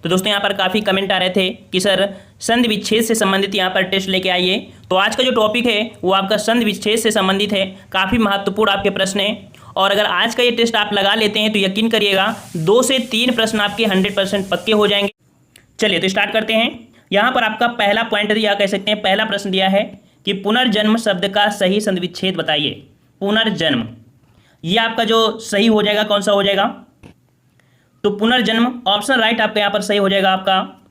तो दोस्तों यहाँ पर काफ़ी कमेंट आ रहे थे कि सर संधि विच्छेद से संबंधित यहाँ पर टेस्ट लेके आइए। तो आज का जो टॉपिक है वो आपका संधि विच्छेद से संबंधित है। काफ़ी महत्वपूर्ण आपके प्रश्न हैं और अगर आज का ये टेस्ट आप लगा लेते हैं तो यकीन करिएगा 2 से 3 प्रश्न आपके 100% पक्के हो जाएंगे। चलिए तो स्टार्ट करते हैं। यहाँ पर आपका पहला पॉइंट दिया, कह सकते हैं पहला प्रश्न दिया है कि पुनर्जन्म शब्द का सही संधि विच्छेद बताइए। पुनर्जन्म, ये आपका जो सही हो जाएगा कौन सा हो जाएगा? तो पुनर्जन्म ऑप्शन राइट आपका यहाँ पर सही हो जाएगा, आपका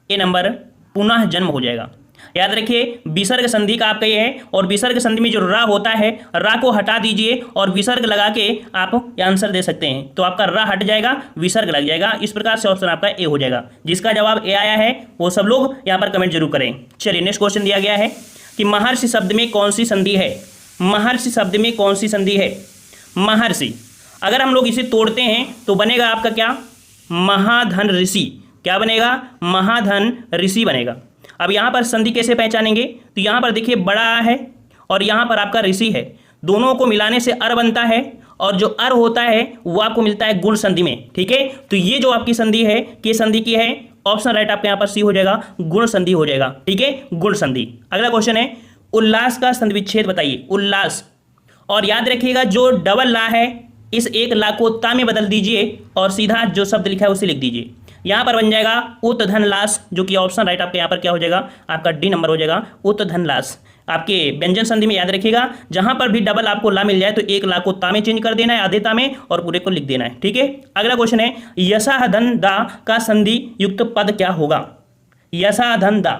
ए नंबर पुनः जन्म हो जाएगा। याद रखिए विसर्ग संधि का आपका ये है और विसर्ग संधि में जो रा होता है, रा को हटा दीजिए और विसर्ग लगा के आप आंसर दे सकते हैं। तो आपका रा हट जाएगा, विसर्ग लग जाएगा। इस प्रकार से ऑप्शन आपका ए हो जाएगा। जिसका जवाब ए आया है वो सब लोग यहाँ पर कमेंट जरूर करें। चलिए नेक्स्ट क्वेश्चन दिया गया है कि महर्षि शब्द में कौन सी संधि है? महर्षि शब्द में कौन सी संधि है? महर्षि, अगर हम लोग इसे तोड़ते हैं तो बनेगा आपका क्या? महाधन ऋषि। क्या बनेगा? महाधन ऋषि बनेगा। अब यहाँ पर संधि कैसे पहचानेंगे? तो यहाँ पर देखिए बड़ा आ है और यहाँ पर आपका ऋषि है, दोनों को मिलाने से अर बनता है और जो अर होता है वो आपको मिलता है गुण संधि में। ठीक है, तो ये जो आपकी संधि है किस संधि की है? ऑप्शन राइट आपके यहाँ पर सी हो जाएगा, गुण संधि हो जाएगा। ठीक है, गुण संधि। अगला क्वेश्चन है उल्लास का संधि विच्छेद बताइए। उल्लास, और याद रखिएगा जो डबल ला है इस एक ला को ता में बदल दीजिए और सीधा जो शब्द लिखा है उसे लिख दीजिए। यहाँ पर बन जाएगा उत्धनलास, जो कि ऑप्शन राइट आपके यहाँ पर क्या हो जाएगा? आपका डी नंबर हो जाएगा, उत्धनलास। आपके व्यंजन संधि में याद रखिएगा जहां पर भी डबल आपको ला मिल जाए तो एक ला को ता में चेंज कर देना है, आधे ता में, और पूरे को लिख देना है। ठीक है, अगला क्वेश्चन है यशाधन दा का संधि युक्त पद क्या होगा? यशाधन दा,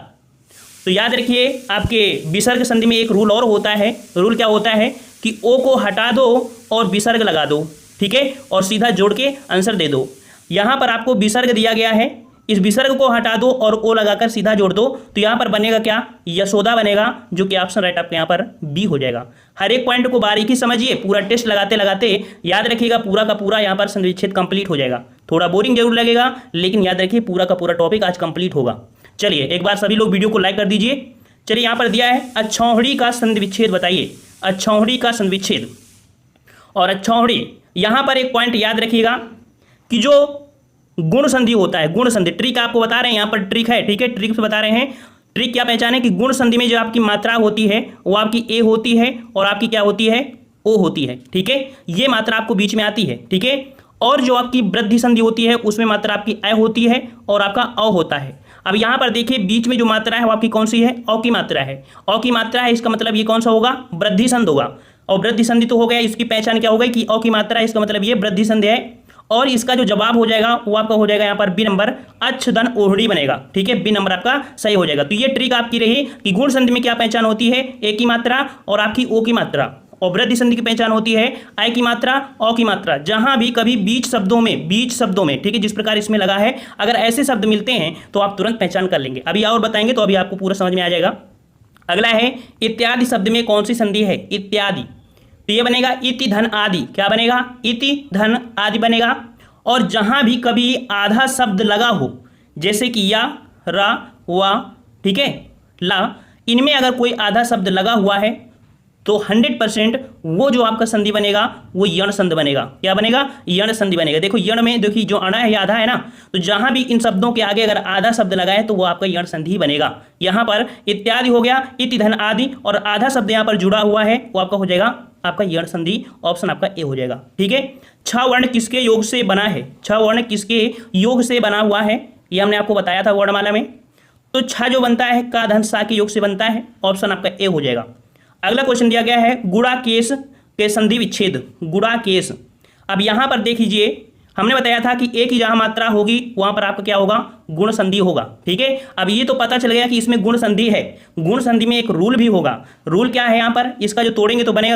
तो याद रखिए आपके विसर्ग संधि में एक रूल और होता है। रूल क्या होता है कि ओ को हटा दो और विसर्ग लगा दो। ठीक है, और सीधा जोड़ के आंसर दे दो। यहाँ पर आपको विसर्ग दिया गया है, इस विसर्ग को हटा दो और ओ लगाकर सीधा जोड़ दो, तो यहाँ पर बनेगा क्या? यशोदा बनेगा, जो कि ऑप्शन राइट आपके यहाँ पर बी हो जाएगा। हर एक पॉइंट को बारीकी समझिए, पूरा टेस्ट लगाते लगाते याद रखिएगा पूरा का पूरा यहाँ पर संधि विच्छेद कंप्लीट हो जाएगा। थोड़ा बोरिंग जरूर लगेगा लेकिन याद रखिए पूरा का पूरा टॉपिक आज कंप्लीट होगा। चलिए एक बार सभी लोग वीडियो को लाइक कर दीजिए। चलिए यहाँ पर दिया है अक्षौहिणी का संधि विच्छेद बताइए। अक्षौहिणी का संधि विच्छेद, और अक्षौहिणी यहाँ पर एक पॉइंट याद रखिएगा कि जो गुण संधि होता है, गुण संधि, ट्रिक आपको बता रहे हैं, यहाँ पर ट्रिक है। ठीक है, ट्रिक से बता रहे हैं। ट्रिक क्या पहचाने कि गुण संधि में जो आपकी मात्रा होती है वो आपकी ए होती है और आपकी क्या होती है? ओ होती है। ठीक है, ये मात्रा आपको बीच में आती है। ठीक है, और जो आपकी वृद्धि संधि होती है उसमें मात्रा आपकी अ होती है और आपका अ होता है। अब यहाँ पर देखिए बीच में जो मात्रा है वो आपकी कौन सी है? अ की मात्रा है। अ की मात्रा है, इसका मतलब ये कौन सा होगा? वृद्धि संधि होगा। और वृद्धि संधि तो हो गया, इसकी पहचान क्या होगा कि अ की मात्रा है, इसका मतलब ये वृद्धि संधि है। और इसका जो जवाब हो जाएगा वो आपका हो जाएगा यहाँ पर बी नंबर, अच्छधन ओढ़ी बनेगा। ठीक है, बी नंबर आपका सही हो जाएगा। तो ये ट्रिक आपकी रही कि गुण संधि में क्या पहचान होती है? ए की मात्रा और आपकी ओ की मात्रा, और वृद्धि संधि की पहचान होती है आई की मात्रा, अ की मात्रा। जहां भी कभी बीच शब्दों में, ठीक है, जिस प्रकार इसमें लगा है, अगर ऐसे शब्द मिलते हैं तो आप तुरंत पहचान कर लेंगे। अभी और बताएंगे तो अभी आपको पूरा समझ में आ जाएगा। अगला है इत्यादि शब्द में कौन सी संधि है? इत्यादि, तो ये बनेगा इति धन आदि। क्या बनेगा? इति धन आदि बनेगा। और जहां भी कभी आधा शब्द लगा हो, जैसे कि या, रा, वा, ठीक है, ला, इनमें अगर कोई आधा शब्द लगा हुआ है तो 100% वो जो आपका संधि बनेगा वो यण संधि बनेगा। क्या बनेगा? यण संधि बनेगा। देखो यण में देखिए जो अणा है आधा है ना, तो जहां भी इन शब्दों के आगे अगर आधा शब्द लगा है तो वो आपका यण संधि बनेगा। यहाँ पर इत्यादि हो गया, इति धन आदि, और आधा शब्द यहाँ पर जुड़ा हुआ है वो आपका हो जाएगा आपका यण संधि। ऑप्शन आपका ए हो जाएगा। ठीक है, 6 वर्ण किसके योग से बना है? 6 वर्ण किसके योग से बना हुआ है ये हमने आपको बताया था वर्णमाला में। तो 6 जो बनता है का धन सा के योग से बनता है। ऑप्शन आपका ए हो जाएगा। अगला क्वेश्चन दिया गया है गुणाकेश के संधि विच्छेद। गुणाकेश, अब यहां पर देख लीजिए हमने बताया था कि एक ही जहां मात्रा होगी वहां पर आपका क्या होगा? गुण संधि होगा। ठीक है, अब ये तो पता चल गया कि इसमें गुण संधि है। गुण संधि में एक रूल भी होगा। रूल क्या है? यहाँ पर इसका जो तोड़ेंगे तो बनेगा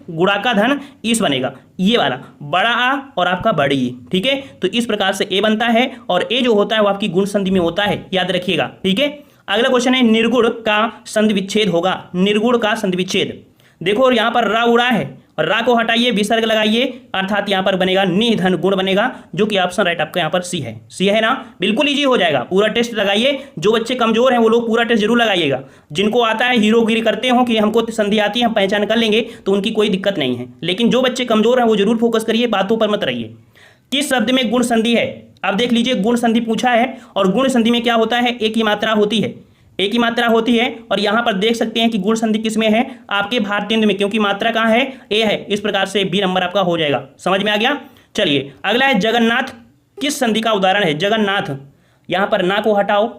गुणा का धन इस बनेगा, ये वाला बड़ा आ और आपका बड़ी ई। ठीक है, तो इस प्रकार से ए बनता है और ए जो होता है वो आपकी गुण संधि में होता है, याद रखिएगा। ठीक है, अगला क्वेश्चन है निर्गुण का संधि विच्छेद होगा। निर्गुण का संधि विच्छेद, देखो यहाँ पर रा उड़ा है, रा को हटाइए, विसर्ग लगाइए, अर्थात यहाँ पर बनेगा निधन गुण बनेगा, जो कि ऑप्शन राइट आपका यहाँ पर सी है। सी है ना, बिल्कुल इजी हो जाएगा। पूरा टेस्ट लगाइए। जो बच्चे कमजोर हैं वो लोग पूरा टेस्ट जरूर लगाइएगा। जिनको आता है हीरोगिरी करते हो कि हमको संधि आती है, हम पहचान कर लेंगे, तो उनकी कोई दिक्कत नहीं है। लेकिन जो बच्चे कमजोर हैं वो जरूर फोकस करिए, बातों पर मत रहिए। किस शब्द में गुण संधि है? अब देख लीजिए, गुण संधि पूछा है और गुण संधि में क्या होता है, एक ही मात्रा होती है, एक ही मात्रा होती है। और यहाँ पर देख सकते हैं कि गुण संधि किस में है, आपके भारतेंदु में, क्योंकि मात्रा कहाँ है, ए है। इस प्रकार से बी नंबर आपका हो जाएगा। समझ में आ गया। चलिए अगला है जगन्नाथ, किस संधि का उदाहरण है? जगन्नाथ, यहाँ पर ना को हटाओ,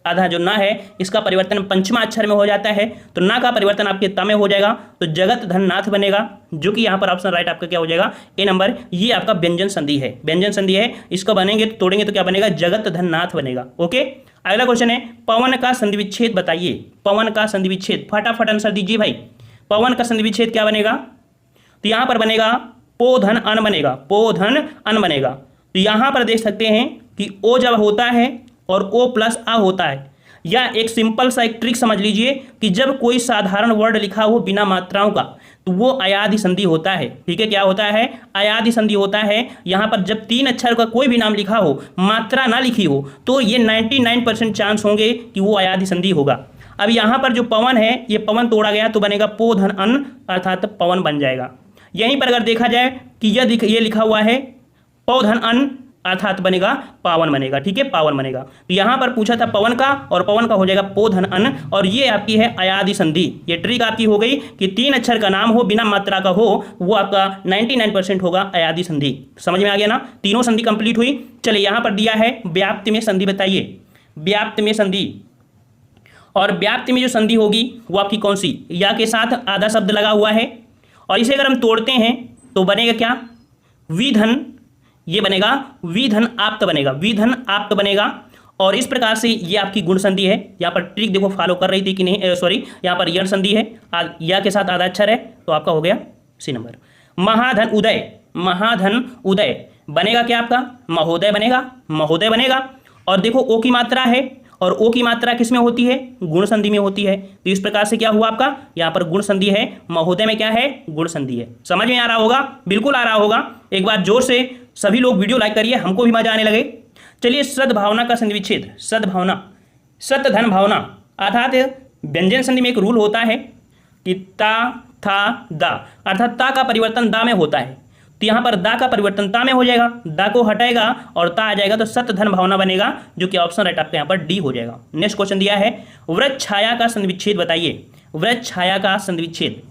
आधा जो ना है इसका परिवर्तन पंचमा अक्षर में हो जाता है, तो ना का परिवर्तन आपके ता में हो जाएगा, तो जगत धन नाथ बनेगा, जो कि यहाँ पर ऑप्शन राइट आपका क्या हो जाएगा, ए नंबर। ये आपका व्यंजन संधि है, व्यंजन संधि है। इसको बनेंगे तो तोड़ेंगे तो क्या बनेगा, जगत धन नाथ बनेगा। ओके, अगला क्वेश्चन है पवन का संधि विच्छेद बताइए। पवन का संधि विच्छेद, फटाफट आंसर दीजिए भाई। पवन का संधि विच्छेद क्या बनेगा? तो यहाँ पर बनेगा पो धन अन बनेगा, पो धन अन बनेगा। तो यहाँ पर देख सकते हैं कि ओ जब होता है और ओ प्लस आ होता है, या एक सिंपल सा एक ट्रिक समझ लीजिए कि जब कोई साधारण वर्ड लिखा हो बिना मात्राओं का, तो वो अयादि संधि होता है। ठीक है, क्या होता है, अयादि संधि होता है। यहाँ पर जब 3 अक्षर का कोई भी नाम लिखा हो, मात्रा ना लिखी हो, तो ये 99% चांस होंगे कि वो अयादि संधि होगा। अब यहाँ पर जो पवन है, ये पवन तोड़ा गया तो बनेगा पो धन अन, अर्थात पवन बन जाएगा। यहीं पर अगर देखा जाए कि ये लिखा हुआ है पो धन अन, अर्थात बनेगा पावन बनेगा। ठीक है, पावन बनेगा। तो यहाँ पर पूछा था पवन का, और पवन का हो जाएगा पो धन अन, और ये आपकी है अयादि संधि। ये ट्रिक आपकी हो गई कि 3 अक्षर का नाम हो, बिना मात्रा का हो, वो आपका 99% होगा अयादि संधि। समझ में आ गया ना, तीनों संधि कंप्लीट हुई। चलिए यहाँ पर दिया है व्याप्ति में संधि बताइए। व्याप्ति में संधि, और व्याप्ति में जो संधि होगी वो आपकी कौन सी, या के साथ आधा शब्द लगा हुआ है, और इसे अगर हम तोड़ते हैं तो बनेगा क्या, विधन, ये बनेगा विधन आप्त बनेगा, विधन आप्त बनेगा। और इस प्रकार से ये आपकी गुण संधि है। यहाँ पर ट्रिक देखो फॉलो कर रही थी कि नहीं, सॉरी, यहाँ पर यण संधि है, या के साथ आधा अक्षर है, तो आपका हो गया सी नंबर। महाधन उदय, महाधन उदय बनेगा क्या आपका, महोदय बनेगा, महोदय बनेगा। और देखो ओ की मात्रा है, और ओ की मात्रा किस में होती है, गुण संधि में होती है। तो इस प्रकार से क्या हुआ आपका, यहाँ पर गुण संधि है, महोदय में क्या है, गुण संधि है। समझ में आ रहा होगा, बिल्कुल आ रहा होगा। एक बार जोर से सभी लोग वीडियो लाइक करिए, हमको भी मजा आने लगे। चलिए सद्भावना का संधि विच्छेद, सद्भावना, सत धन भावना, अर्थात व्यंजन संधि में एक रूल होता है कि ता था दा, अर्थात ता का परिवर्तन दा में होता है, तो यहाँ पर दा का परिवर्तन ता में हो जाएगा, दा को हटाएगा और ता आ जाएगा, तो सत धन भावना बनेगा, जो कि ऑप्शन राइट आपका यहाँ पर डी हो जाएगा। नेक्स्ट क्वेश्चन दिया है वृक्ष छाया का संधि विच्छेद बताइए। वृक्ष छाया का संधि विच्छेद,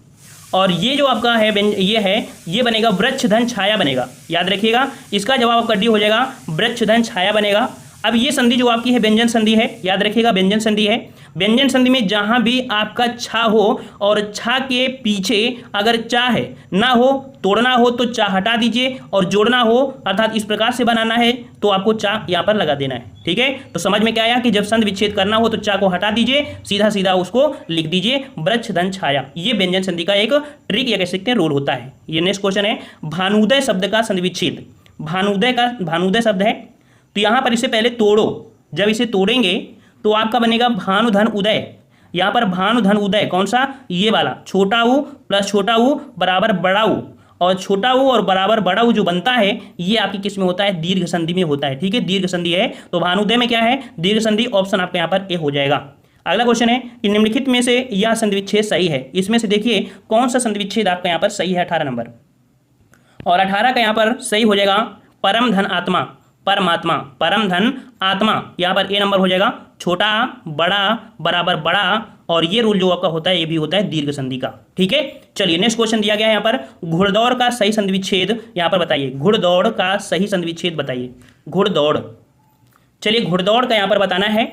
और ये जो आपका है ये है, ये बनेगा वृक्ष धन छाया बनेगा। याद रखिएगा, इसका जवाब आपका डी हो जाएगा, वृक्ष धन छाया बनेगा। अब ये संधि जो आपकी है व्यंजन संधि है, याद रखिएगा व्यंजन संधि है। व्यंजन संधि में जहां भी आपका छा हो और छा के पीछे अगर चा है, ना हो, तोड़ना हो तो चा हटा दीजिए, और जोड़ना हो अर्थात इस प्रकार से बनाना है तो आपको चा यहाँ पर लगा देना है। ठीक है, तो समझ में क्या आया कि जब संधि विच्छेद करना हो तो चा को हटा दीजिए, सीधा सीधा उसको लिख दीजिए वृक्ष धन छाया। ये व्यंजन संधि का एक ट्रिक या कह सकते हैं रूल होता है। ये नेक्स्ट क्वेश्चन है भानुदय शब्द का संधि विच्छेद। भानुदय शब्द है, तो यहाँ पर इसे पहले तोड़ो, जब इसे तोड़ेंगे तो आपका बनेगा भानुधन उदय। यहाँ पर भानुधन उदय कौन सा, ये वाला, छोटा ऊ प्लस छोटा ऊ बराबर बड़ा ऊ, और छोटा ऊ और बराबर बड़ा ऊ जो बनता है ये आपकी किस में होता है, दीर्घ संधि में होता है। ठीक है, दीर्घ संधि है, तो भानुदय में क्या है, दीर्घ संधि। ऑप्शन आपका यहाँ पर ए हो जाएगा। अगला क्वेश्चन है कि निम्नलिखित में से यह संधि विच्छेद सही है। इसमें से देखिए कौन सा संधि विच्छेद आपका यहाँ पर सही है, 18 नंबर, और 18 का यहाँ पर सही हो जाएगा परम धन आत्मा, परमात्मा, परम धन आत्मा। यहाँ पर ए नंबर हो जाएगा, छोटा बड़ा बराबर बड़ा, और ये रूल जो आपका होता है ये भी होता है दीर्घ संधि का। ठीक है, चलिए नेक्स्ट क्वेश्चन दिया गया है यहाँ पर घुड़दौड़ का सही संधि विच्छेद यहाँ पर बताइए। घुड़दौड़ का सही संधि विच्छेद बताइए। घुड़दौड़, चलिए घुड़दौड़ का यहाँ पर बताना है,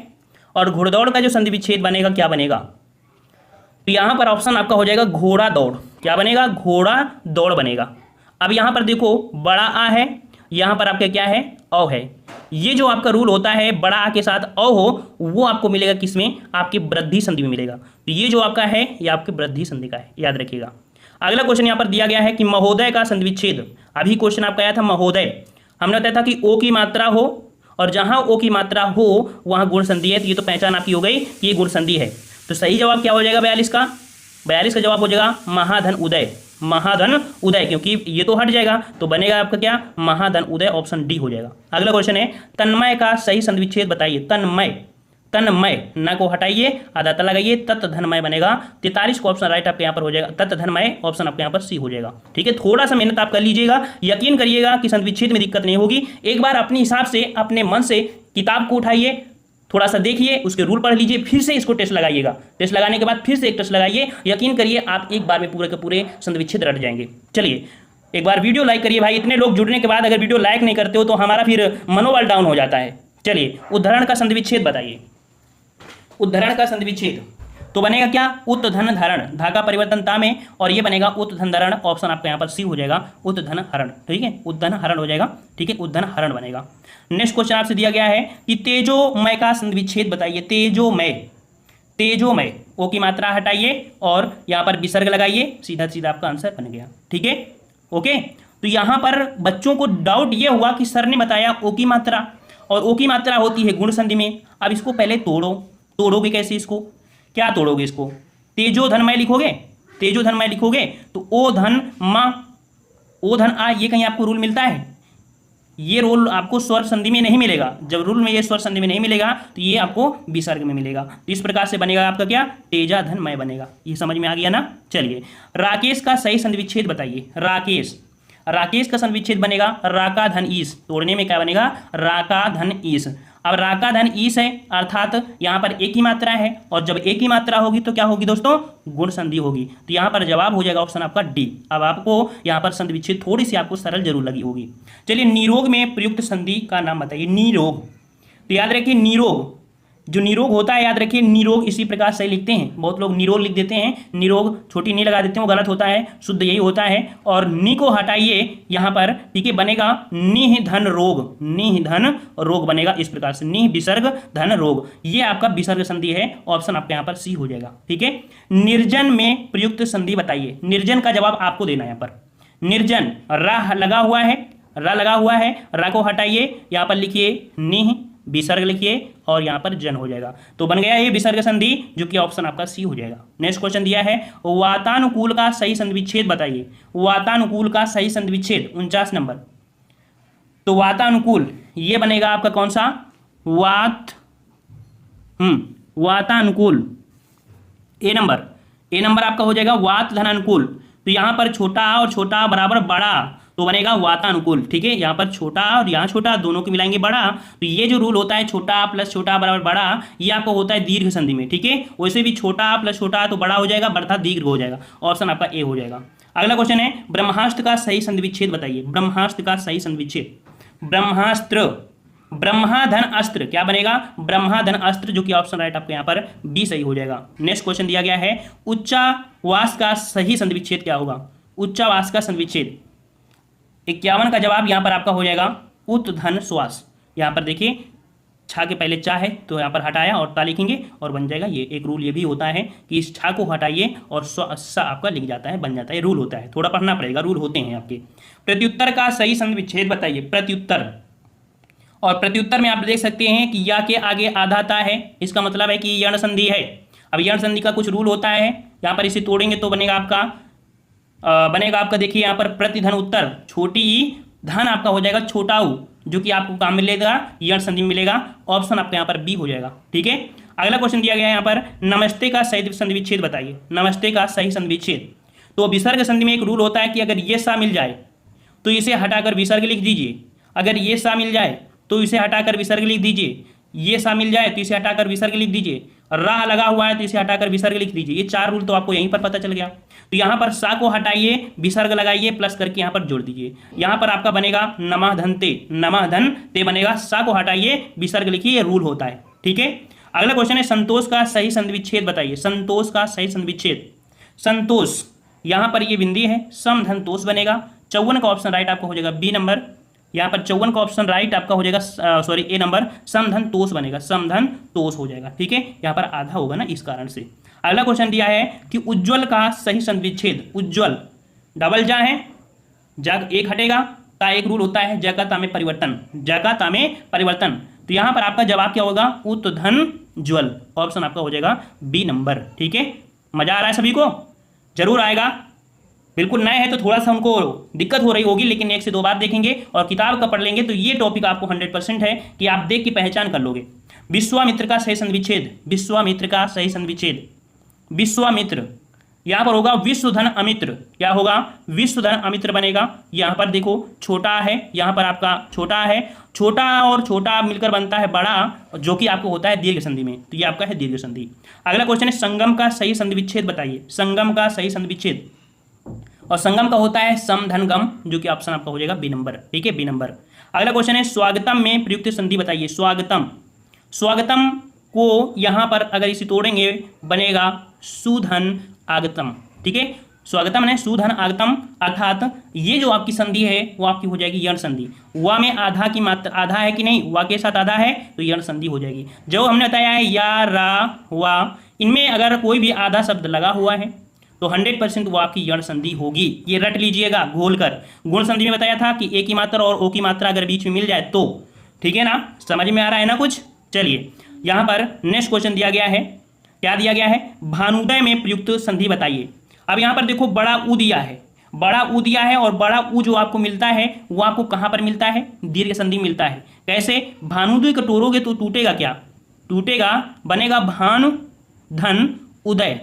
और घुड़दौड़ का जो संधि विच्छेद बनेगा क्या बनेगा, तो यहाँ पर ऑप्शन आपका हो जाएगा घोड़ा दौड़। क्या बनेगा, घोड़ा दौड़ बनेगा। अब यहाँ पर देखो बड़ा आ है, यहाँ पर आपके क्या है, औ है। ये जो आपका रूल होता है बड़ा आ के साथ औ हो, वो आपको मिलेगा किसमें, आपकी वृद्धि संधि में मिलेगा। तो ये जो आपका है ये आपकी वृद्धि संधि का है, याद रखिएगा। अगला क्वेश्चन यहाँ पर दिया गया है कि महोदय का संधि विच्छेद। अभी क्वेश्चन आपका आया था महोदय, हमने बताया था कि ओ की मात्रा हो, और जहां ओ की मात्रा हो वहां गुण संधि है, तो ये तो पहचान आपकी हो गई कि ये गुण संधि है। तो सही जवाब क्या हो जाएगा 42 का, 42 का जवाब हो जाएगा महाधन उदय, महाधन उदय, क्योंकि ये तो हट जाएगा तो बनेगा आपका क्या, महाधन उदय। ऑप्शन डी हो जाएगा। अगला क्वेश्चन है तन्मय का सही संधि विच्छेद बताइए। तन्मय, तन्मय, न को हटाइए, आधा त लगाइए, तत् धनमय बनेगा। 43 का ऑप्शन राइट आपके यहाँ पर हो जाएगा, तत् धनमय ऑप्शन आपके यहाँ पर सी हो जाएगा। ठीक है, थोड़ा सा मेहनत आप कर लीजिएगा, यकीन करिएगा कि संधि विच्छेद में दिक्कत नहीं होगी। एक बार अपने हिसाब से अपने मन से किताब को उठाइए, थोड़ा सा देखिए, उसके रूल पढ़ लीजिए, फिर से इसको टेस्ट लगाइएगा। टेस्ट लगाने के बाद फिर से एक टेस्ट लगाइए, यकीन करिए आप एक बार में पूरे के पूरे संधि विच्छेद रट जाएंगे। चलिए एक बार वीडियो लाइक करिए भाई, इतने लोग जुड़ने के बाद अगर वीडियो लाइक नहीं करते हो तो हमारा फिर मनोबल डाउन हो जाता है। चलिए उदाहरण का संधि विच्छेद बताइए। उदाहरण का संधि विच्छेद तो बनेगा क्या, उत धन धारण, धागा परिवर्तनता में, और ये बनेगा उत धन धारण, ऑप्शन आपका यहाँ पर सी हो जाएगा, उत धन हरण। ठीक है, उत धन हरण हो जाएगा। ठीक है, उत धन हरण बनेगा। नेक्स्ट क्वेश्चन आपसे दिया गया है कि तेजोमय का संधि विच्छेद बताइए। तेजोमय, तेजोमय, ओ की मात्रा हटाइए और यहाँ पर विसर्ग लगाइए, सीधा सीधा आपका आंसर बन गया। ठीक है, ओके। तो यहाँ पर बच्चों को डाउट ये हुआ कि सर ने बताया ओ की मात्रा, और ओ की मात्रा होती है गुण संधि में। अब इसको पहले तोड़ो, तोड़ोगे कैसे इसको, क्या तोड़ोगे इसको, तेजो धनमय लिखोगे, तेजो धनमय लिखोगे तो ओ धन मा, ओ धन आ, ये कहीं आपको रूल मिलता है? ये रूल आपको स्वर संधि में नहीं मिलेगा। जब रूल में ये स्वर संधि में नहीं मिलेगा तो ये आपको विसर्ग में मिलेगा। तो इस प्रकार से बनेगा आपका क्या, तेजा धनमय बनेगा। ये समझ में आ गया ना। चलिए राकेश का सही संधि विच्छेद बताइए। राकेश, राकेश का संधि विच्छेद बनेगा राका धन ईस, तोड़ने में क्या बनेगा, राका धन ईस। अब राका धन ईस है, अर्थात यहाँ पर एक ही मात्रा है, और जब एक ही मात्रा होगी तो क्या होगी दोस्तों, गुण संधि होगी। तो यहाँ पर जवाब हो जाएगा ऑप्शन आपका डी। अब आपको यहाँ पर संधि विच्छेद थोड़ी सी आपको सरल जरूर लगी होगी। चलिए निरोग में प्रयुक्त संधि का नाम बताइए। निरोग, तो याद रखिए निरोग, जो निरोग होता है याद रखिए, निरोग इसी प्रकार से लिखते हैं। बहुत लोग निरोग लिख देते हैं, निरोग छोटी नी लगा देते हैं, वो गलत होता है, शुद्ध यही होता है। और नी को हटाइए यहाँ पर, ठीक है, बनेगा निह धन रोग, निह धन रोग बनेगा इस प्रकार से, निह विसर्ग धन रोग, ये आपका विसर्ग संधि है, ऑप्शन आपके यहाँ पर सी हो जाएगा। ठीक है, निर्जन में प्रयुक्त संधि बताइए। निर्जन का जवाब आपको देना है यहाँ पर। निर्जन, रा लगा हुआ है, रा लगा हुआ है, रा को हटाइए, यहाँ पर लिखिए निह, विसर्ग लिखिए और यहाँ पर जन हो जाएगा। तो बन गया ये विसर्ग संधि, जो कि ऑप्शन आपका सी हो जाएगा। नेक्स्ट क्वेश्चन दिया है वातानुकूल का सही संधि विच्छेद बताइए। वातानुकूल का सही संधि विच्छेद 49 नंबर। तो वातानुकूल ये बनेगा आपका कौन सा, वातानुकूल, ए नंबर, ए नंबर आपका हो जाएगा वात धन अनुकूल। तो यहाँ पर छोटा आ और छोटा आ बराबर बड़ा, तो बनेगा वातानुकूल। ठीक है, यहाँ पर छोटा और यहाँ छोटा दोनों को मिलाएंगे बड़ा। तो ये जो रूल होता है छोटा प्लस छोटा बराबर बड़ा, ये आपको होता है दीर्घ संधि में। ठीक है, वैसे भी छोटा प्लस छोटा तो बड़ा हो जाएगा, बढ़ता दीर्घ हो जाएगा, ऑप्शन आपका ए हो जाएगा। अगला क्वेश्चन है ब्रह्मास्त्र का सही संधि विच्छेद बताइए। ब्रह्मास्त्र का सही संधि विच्छेद, ब्रह्मास्त्र, ब्रह्मा धन अस्त्र, क्या बनेगा, ब्रह्मा धन अस्त्र, जो कि ऑप्शन राइट आपको यहाँ पर बी सही हो जाएगा। नेक्स्ट क्वेश्चन दिया गया है उच्चावास का सही संधि विच्छेद क्या होगा। उच्चावास का संधि विच्छेद 51 का जवाब यहाँ पर आपका हो जाएगा उत धन श्वास। यहाँ पर देखिए छा के पहले चा है तो यहाँ पर हटाया और ता लिखेंगे और बन जाएगा। ये एक रूल ये भी होता है कि इस छा को हटाइए और सा आपका लिख जाता है, बन जाता है, रूल होता है, थोड़ा पढ़ना पड़ेगा, रूल होते हैं आपके। प्रत्युत्तर का सही संधि विच्छेद बताइए। प्रत्युत्तर, और प्रत्युत्तर में आप देख सकते हैं कि या के आगे आधा ता है, इसका मतलब है कि यण संधि है। अब यण संधि का कुछ रूल होता है, यहाँ पर इसे तोड़ेंगे तो बनेगा आपका देखिए यहाँ पर प्रतिधन उत्तर, छोटी ई धन आपका हो जाएगा छोटा ऊ, जो कि आपको काम मिलेगा, यण संधि मिलेगा, ऑप्शन आपका यहाँ पर बी हो जाएगा। ठीक है, अगला क्वेश्चन दिया गया है यहाँ पर नमस्ते का सही संधि विच्छेद बताइए। नमस्ते का सही संधि विच्छेद, तो विसर्ग संधि में एक रूल होता है कि अगर ये सा मिल जाए तो इसे हटाकर विसर्ग लिख दीजिए, अगर ये सा मिल जाए तो इसे हटाकर विसर्ग लिख दीजिए, ये सा मिल जाए तो इसे हटाकर विसर्ग लिख दीजिए, रा लगा हुआ है तो इसे हटाकर विसर्ग लिख दीजिए। ये चार रूल तो आपको यहीं पर पता चल गया। तो यहाँ पर सा को हटाइए, विसर्ग लगाइए, प्लस करके यहाँ पर जोड़ दीजिए। यहाँ पर आपका बनेगा नमः धन ते, नमः धन ते बनेगा, सा को हटाइए, विसर्ग लिखिए, ये रूल होता है। ठीक है, अगला क्वेश्चन है संतोष का सही संधि विच्छेद बताइए। संतोष का सही संधि विच्छेद, संतोष यहाँ पर ये बिंदी है, सम धन तोष बनेगा। 54 का ऑप्शन राइट आपका हो जाएगा बी नंबर। यहाँ पर 54 का ऑप्शन राइट आपका हो जाएगा सॉरी ए नंबर, समधन तोष बनेगा, समधन तोष हो जाएगा। ठीक है, यहाँ पर आधा होगा ना इस कारण से। अगला क्वेश्चन दिया है कि उज्ज्वल का सही संधि विच्छेद। उज्ज्वल डबल जा है, जग एक हटेगा, ता एक रूल होता है, जग का ता में परिवर्तन, जग का ता में परिवर्तन। तो यहाँ पर आपका जवाब क्या होगा, उत धन ज्वल, ऑप्शन आपका हो जाएगा बी नंबर। ठीक है, मजा आ रहा है सभी को, जरूर आएगा। बिल्कुल नए हैं तो थोड़ा सा उनको दिक्कत हो रही होगी, लेकिन 1 से 2 बार देखेंगे और किताब का पढ़ लेंगे तो ये टॉपिक आपको 100% है कि आप देख के पहचान कर लोगे। विश्वामित्र का सही संधि विच्छेद, विश्वामित्र का सही संधि विच्छेद, विश्वामित्र, यहां पर होगा विश्वधन अमित्र, क्या होगा, विश्वधन अमित्र बनेगा। यहां पर देखो छोटा है, यहां पर आपका छोटा है, छोटा और छोटा मिलकर बनता है बड़ा, जो कि आपको होता है दीर्घ संधि में, तो ये आपका है दीर्घ संधि। अगला क्वेश्चन है संगम का सही संधि विच्छेद बताइए, संगम का सही संधि विच्छेद, और संगम का होता है समधन गम, जो कि ऑप्शन आपका हो जाएगा बी नंबर, ठीक है, बी नंबर। अगला क्वेश्चन है स्वागतम में प्रयुक्त संधि बताइए, स्वागतम, स्वागतम को यहां पर अगर इसे तोड़ेंगे बनेगा सुधन आगतम, ठीक है, स्वागतम है सुधन आगतम, अर्थात ये जो आपकी संधि है वो आपकी हो जाएगी यण संधि। वा में आधा की मात्रा, आधा है कि नहीं, वा के साथ आधा है तो यण संधि हो जाएगी। जो हमने बताया है या, रा, वा, इनमें अगर कोई भी आधा शब्द लगा हुआ है तो 100% वो आपकी यण संधि होगी, ये रट लीजिएगा घोल कर। गुण संधि में बताया था कि ए की मात्रा और ओ की मात्रा अगर बीच में मिल जाए तो, ठीक है ना, समझ में आ रहा है ना कुछ। चलिए यहाँ पर नेक्स्ट क्वेश्चन दिया गया है, क्या दिया गया है, भानुदय में प्रयुक्त संधि बताइए। अब यहाँ पर देखो बड़ा ऊ दिया है, बड़ा ऊ दिया है, और बड़ा ऊ जो आपको मिलता है वो आपको कहाँ पर मिलता है, दीर्घ संधि मिलता है। कैसे, भानुदय को तोड़ोगे तो टूटेगा क्या, टूटेगा, बनेगा भानु धन उदय,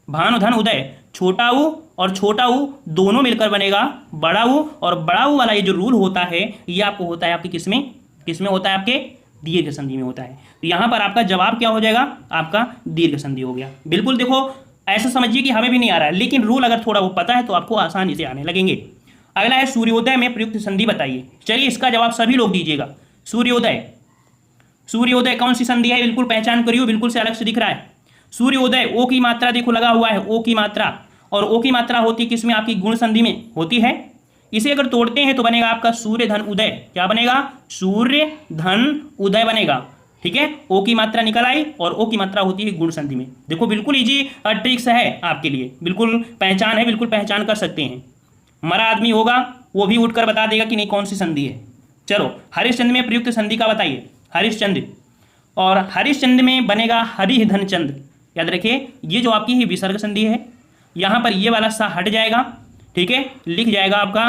भानु धन उदय, छोटा ऊ और छोटा ऊ दोनों मिलकर बनेगा बड़ा ऊ, और बड़ा ऊ वाला ये जो रूल होता है ये आपको होता है आपके किसमें, किसमें होता है, आपके दीर्घ संधि में होता है। तो यहाँ पर आपका जवाब क्या हो जाएगा, आपका दीर्घ संधि हो गया। बिल्कुल देखो ऐसा समझिए कि हमें भी नहीं आ रहा है, लेकिन रूल अगर थोड़ा वो पता है तो आपको आसानी से आने लगेंगे। अगला है सूर्योदय में प्रयुक्त संधि बताइए। चलिए इसका जवाब सभी लोग दीजिएगा। सूर्योदय, सूर्योदय कौन सी संधि है, बिल्कुल पहचान करियो, बिल्कुल से अलग से दिख रहा है। सूर्योदय, ओ की मात्रा देखो लगा हुआ है, ओ की मात्रा, और ओ की मात्रा होती है किसमें, आपकी गुण संधि में होती है। इसे अगर तोड़ते हैं तो बनेगा आपका सूर्य धन उदय, क्या बनेगा, सूर्य धन उदय बनेगा, ठीक है। ओ की मात्रा निकल आई और ओ की मात्रा होती है गुण संधि में। देखो बिल्कुल इजी ट्रिक्स है आपके लिए, बिल्कुल पहचान है, बिल्कुल पहचान कर सकते हैं। मरा आदमी होगा वो भी उठकर बता देगा कि नहीं कौन सी संधि है। चलो हरिश्चंद्र में प्रयुक्त संधि का बताइए, हरिश्चंद्र, और हरिश्चंद्र में बनेगा हरिधन चंद्र। याद रखिए ये जो आपकी विसर्ग संधि है, यहाँ पर ये वाला सा हट जाएगा, ठीक है, लिख जाएगा आपका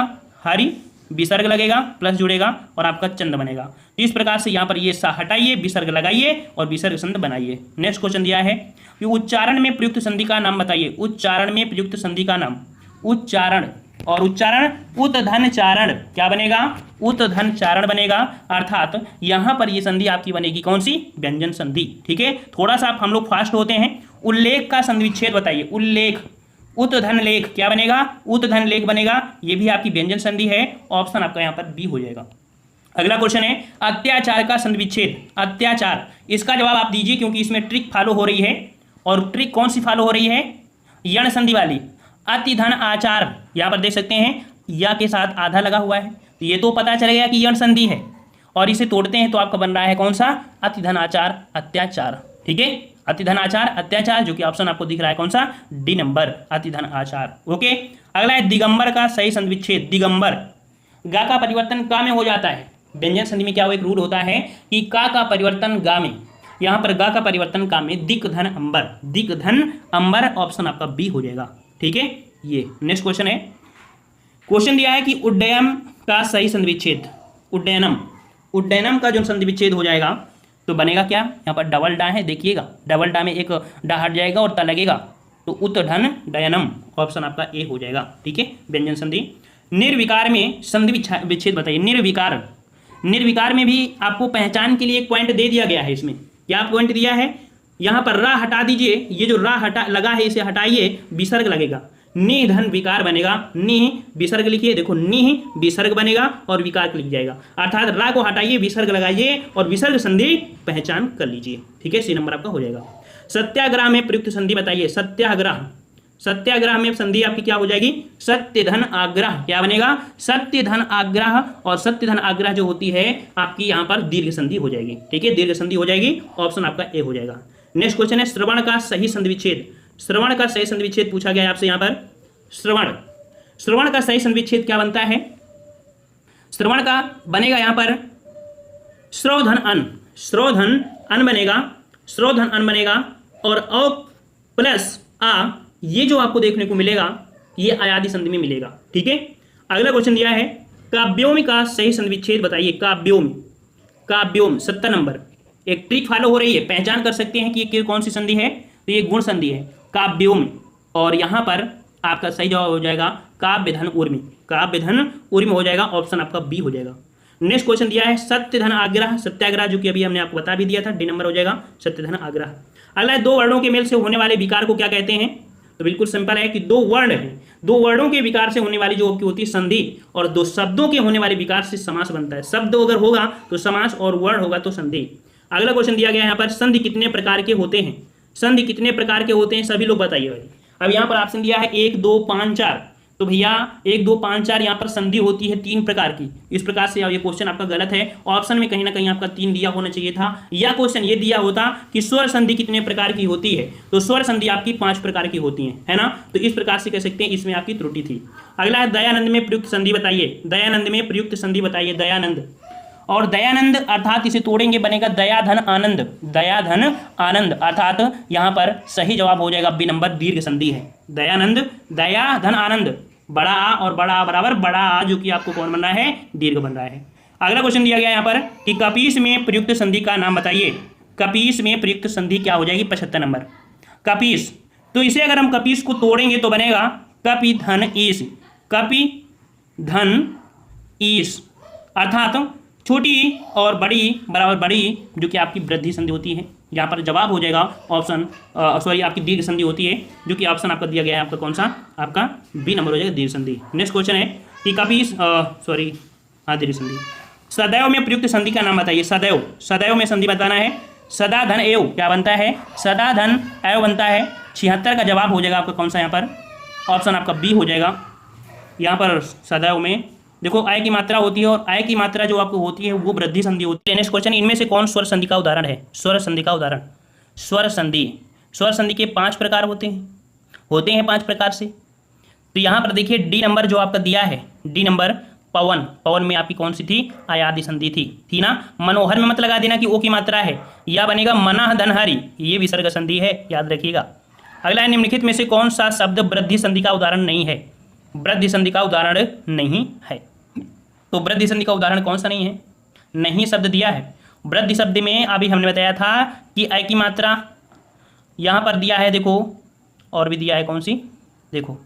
हरि, विसर्ग लगेगा प्लस जुड़ेगा और आपका चंद बनेगा। तो इस प्रकार से यहाँ पर ये सा हटाइए, विसर्ग लगाइए और विसर्ग संध बनाइए। नेक्स्ट क्वेश्चन दिया है कि उच्चारण में प्रयुक्त संधि का नाम बताइए। उच्चारण में प्रयुक्त संधि का नाम, उच्चारण, और उच्चारण उतधन चारण, क्या बनेगा, उतधन चारण बनेगा। अर्थात यहाँ पर ये संधि आपकी बनेगी कौन सी, व्यंजन संधि, ठीक है। थोड़ा सा हम लोग फास्ट होते हैं। उल्लेख का संधि विच्छेद बताइए। उल्लेख, उतधन लेख, क्या बनेगा, उतधन लेख बनेगा, ये भी आपकी व्यंजन संधि है। ऑप्शन आपका यहाँ पर बी हो जाएगा। अगला क्वेश्चन है अत्याचार का संधि विच्छेद। अत्याचार, इसका जवाब आप दीजिए क्योंकि इसमें ट्रिक फॉलो हो रही है। और ट्रिक कौन सी फॉलो हो रही है, यण संधि वाली। अतिधन आचार, यहाँ पर देख सकते हैं या के साथ आधा लगा हुआ है, तो ये तो पता चल गया कि यण संधि है। और इसे तोड़ते हैं तो आपका बन रहा है कौन सा, अतिधन आचार अत्याचार, ठीक है। अतिधन आचार अत्याचार, जो कि ऑप्शन आपको दिख रहा है कौन सा, डी नंबर, अतिधन आचार, ओके। अगला है दिगंबर का सही संधि विच्छेद। दिगंबर, गा का परिवर्तन का में हो जाता है। व्यंजन संधि में क्या वो एक रूल होता है कि का परिवर्तन गा में, यहाँ पर गा का परिवर्तन का में, दिक धन अंबर, दिक धन अंबर, ऑप्शन आपका बी हो जाएगा, ठीक है। ये नेक्स्ट क्वेश्चन है, क्वेश्चन दिया है कि उड्डयन का सही संधि विच्छेद। उड्डयनम, उड्डयनम का जो संधि विच्छेद हो जाएगा तो बनेगा क्या, यहाँ पर डबल डा है, देखिएगा डबल डा में एक डा हट जाएगा और ता लगेगा, तो उत्तधन डयनम, ऑप्शन आपका ए हो जाएगा, ठीक है, व्यंजन संधि। निर्विकार में संधि विच्छेद बताइए। निर्विकार, निर्विकार में भी आपको पहचान के लिए एक पॉइंट दे दिया गया है। इसमें क्या पॉइंट दिया है, यहाँ पर रा हटा दीजिए, ये जो रा हटा लगा है इसे हटाइए, विसर्ग लगेगा, निधन विकार बनेगा। नि विसर्ग लिखिए, देखो नि विसर्ग बनेगा और विकार लिख जाएगा। अर्थात रा को हटाइए, विसर्ग लगाइए और विसर्ग संधि पहचान कर लीजिए, ठीक है, सी नंबर आपका हो जाएगा। सत्याग्रह में प्रयुक्त संधि बताइए। सत्याग्रह, सत्याग्रह में संधि आपकी क्या हो जाएगी, सत्य धन आग्रह, क्या बनेगा, सत्य धन आग्रह। और सत्य धन आग्रह जो होती है आपकी यहाँ पर दीर्घ संधि हो जाएगी, ठीक है, दीर्घ संधि हो जाएगी, ऑप्शन आपका ए हो जाएगा। नेक्स्ट क्वेश्चन है श्रवण का सही संधि विच्छेद। श्रवण का सही संधि विच्छेद पूछा गया है आपसे यहाँ पर। श्रवण, श्रवण का सही संधि विच्छेद क्या बनता है, श्रवण का बनेगा यहाँ पर श्रोधन अन, श्रोधन अन बनेगा, श्रोधन अन बनेगा, और अ प्लस आ, ये जो आपको देखने को मिलेगा ये अयादि संधि में मिलेगा, ठीक है। अगला क्वेश्चन दिया है काव्योम का सही संधि विच्छेद बताइए। काव्योम, काव्योम 70 नंबर, एक ट्रिक फॉलो हो रही है, पहचान कर सकते हैं कि ये कौन सी संधि है, तो ये गुण संधि है काव्यों में। और यहाँ पर आपका सही जवाब हो जाएगा काव्य धन ऊर्मी, काव्य धन ऊर्मी हो जाएगा, ऑप्शन आपका बी हो जाएगा। नेक्स्ट क्वेश्चन दिया है सत्य धन आग्रह सत्याग्रह, जो कि अभी हमने आपको बता भी दिया था, डी नंबर हो जाएगा सत्य धन आग्रह। अगला है दो वर्णों के मेल से होने वाले विकार को क्या कहते हैं, तो बिल्कुल सिंपल है कि दो वर्ण है, दो वर्णों के विकार से होने वाली जो होती है संधि, और दो शब्दों के होने वाले विकार से समास बनता है। शब्द अगर होगा तो समास और वर्ण होगा तो संधि। अगला क्वेश्चन दिया गया है यहाँ पर संधि कितने प्रकार के होते हैं, संधि कितने प्रकार के होते हैं सभी लोग बताइए भाई। अब यहाँ पर ऑप्शन दिया है 1 2 5 4, तो भैया 1 2 5 4 यहाँ पर संधि होती है 3 प्रकार की। इस प्रकार से ये क्वेश्चन आपका गलत है, ऑप्शन में कहीं ना कहीं आपका 3 दिया होना चाहिए था, या क्वेश्चन ये दिया होता कि स्वर संधि कितने प्रकार की होती है, तो स्वर संधि आपकी 5 प्रकार की होती है ना। तो इस प्रकार से कह सकते हैं इसमें आपकी त्रुटि थी। अगला है दयानंद में प्रयुक्त संधि बताइए, दयानंद में प्रयुक्त संधि बताइए, दयानंद। और दयानंद अर्थात इसे तोड़ेंगे बनेगा दयाधन आनंद, दयाधन आनंद, अर्थात यहाँ पर सही जवाब हो जाएगा बी नंबर, दीर्घ संधि है। दयानंद दयाधन आनंद, बड़ा आ और बड़ा आ बराबर बड़ा आ, जो कि आपको कौन बन रहा है, दीर्घ बन रहा है। अगला क्वेश्चन दिया गया यहाँ पर कि कपीस में प्रयुक्त संधि का नाम बताइए, कपीस में प्रयुक्त संधि क्या हो जाएगी, 75 नंबर कपीस। तो इसे अगर हम कपीस को तोड़ेंगे तो बनेगा कपि धन ईश, कपि धन ईश, अर्थात छोटी और बड़ी बराबर बड़ी, जो कि आपकी वृद्धि संधि होती है। यहाँ पर जवाब हो जाएगा ऑप्शन सॉरी आपकी दीर्घ संधि होती है, जो कि ऑप्शन आपका दिया गया है आपका कौन सा, आपका बी नंबर हो जाएगा दीर्घ संधि। नेक्स्ट क्वेश्चन है कि कपीस दीर्घ संधि। सदैव में प्रयुक्त संधि का नाम बताइए, सदैव, सदैव में संधि बताना है। सदा धन एव क्या बनता है, सदा धन एव बनता है। 76 का जवाब हो जाएगा आपका कौन सा, यहाँ पर ऑप्शन आपका बी हो जाएगा। यहाँ पर सदैव में देखो आय की मात्रा होती है, और आय की मात्रा जो आपको होती है वो वृद्धि संधि होती है। नेक्स्ट क्वेश्चन, इनमें से कौन स्वर संधि का उदाहरण है, स्वर संधि का उदाहरण। स्वर संधि, स्वर संधि के 5 प्रकार होते हैं 5 प्रकार से। तो यहाँ पर देखिए डी नंबर जो आपका दिया है, डी नंबर पवन, पवन में आपकी कौन सी थी, आयादि संधि थी ना। मनोहर में मत लगा देना कि ओ की मात्रा है, या बनेगा मना धनहरी, ये विसर्ग संधि है, याद रखिएगा। अगला है निम्नलिखित में से कौन सा शब्द वृद्धि संधि का उदाहरण नहीं है, वृद्धि संधि का उदाहरण नहीं है। तो वृद्धि संधि का उदाहरण कौन सा नहीं है, नहीं शब्द दिया है। वृद्धि शब्द में अभी हमने बताया था कि अ की मात्रा यहाँ पर दिया है, देखो और भी दिया है कौन सी, देखो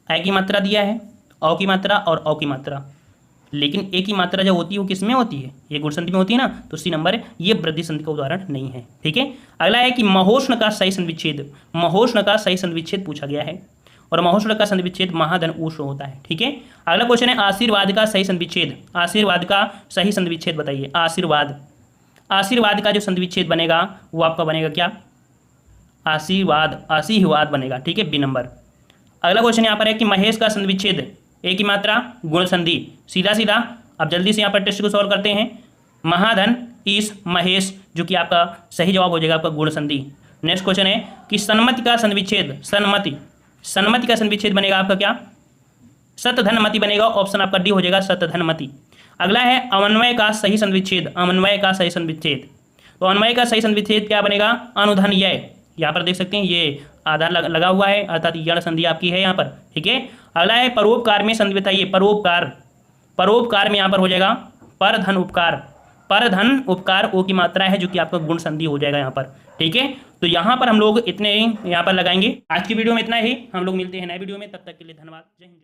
अ की मात्रा दिया है, औ की मात्रा और औ की मात्रा, लेकिन ए की मात्रा जो होती है वो किस में होती है, ये गुण संधि में होती है ना, तो सी नंबर ये वृद्धि संधि का उदाहरण नहीं है। ठीक है, अगला है कि महोष्ण का सही संविच्छेद, महोष्ण का सही संविच्छेद पूछा गया है, और महोष्ण का संविच्छेद महाधन ऊष्ण होता है। ठीक है, अगला क्वेश्चन है आशीर्वाद का सही संविच्छेद, आशीर्वाद का सही संविच्छेद बताइए। आशीर्वाद, आशीर्वाद का जो संविच्छेद बनेगा वो आपका बनेगा क्या, आशीर्वाद, आशीर्वाद बनेगा। ठीक है, बी नंबर। अगला क्वेश्चन यहाँ पर है कि महेश का संविच्छेद, ए की मात्रा गुण संधि, सीधा सीधा अब जल्दी से यहाँ पर टेस्ट को सॉल्व करते हैं। महाधन ईश महेश, जो कि आपका सही जवाब हो जाएगा आपका गुण संधि। नेक्स्ट क्वेश्चन है कि सन्मति का संविच्छेद, सन्मति, सन्मति का संविच्छेद बनेगा आपका क्या, सतधनमति बनेगा, ऑप्शन आपका डी हो जाएगा सतधनमति। अगला है अमन्वय का सही संविच्छेद, अमन्वय का सही संविच्छेद, तो अन्वय का सही संविच्छेद क्या बनेगा, अनुधन य, यहाँ पर देख सकते हैं ये आधार लगा हुआ है, अर्थात यण संधि आपकी है यहाँ पर। ठीक है, अगला है परोपकार में संधि बताइए, परोपकार, परोपकार में यहाँ पर हो जाएगा पर धन उपकार, पर धन उपकार ओ की मात्रा है, जो कि आपका गुण संधि हो जाएगा यहाँ पर। ठीक है, तो यहाँ पर हम लोग इतने यहाँ पर लगाएंगे। आज की वीडियो में इतना ही, हम लोग मिलते हैं नए वीडियो में, तब तक के लिए धन्यवाद, जय हिंद।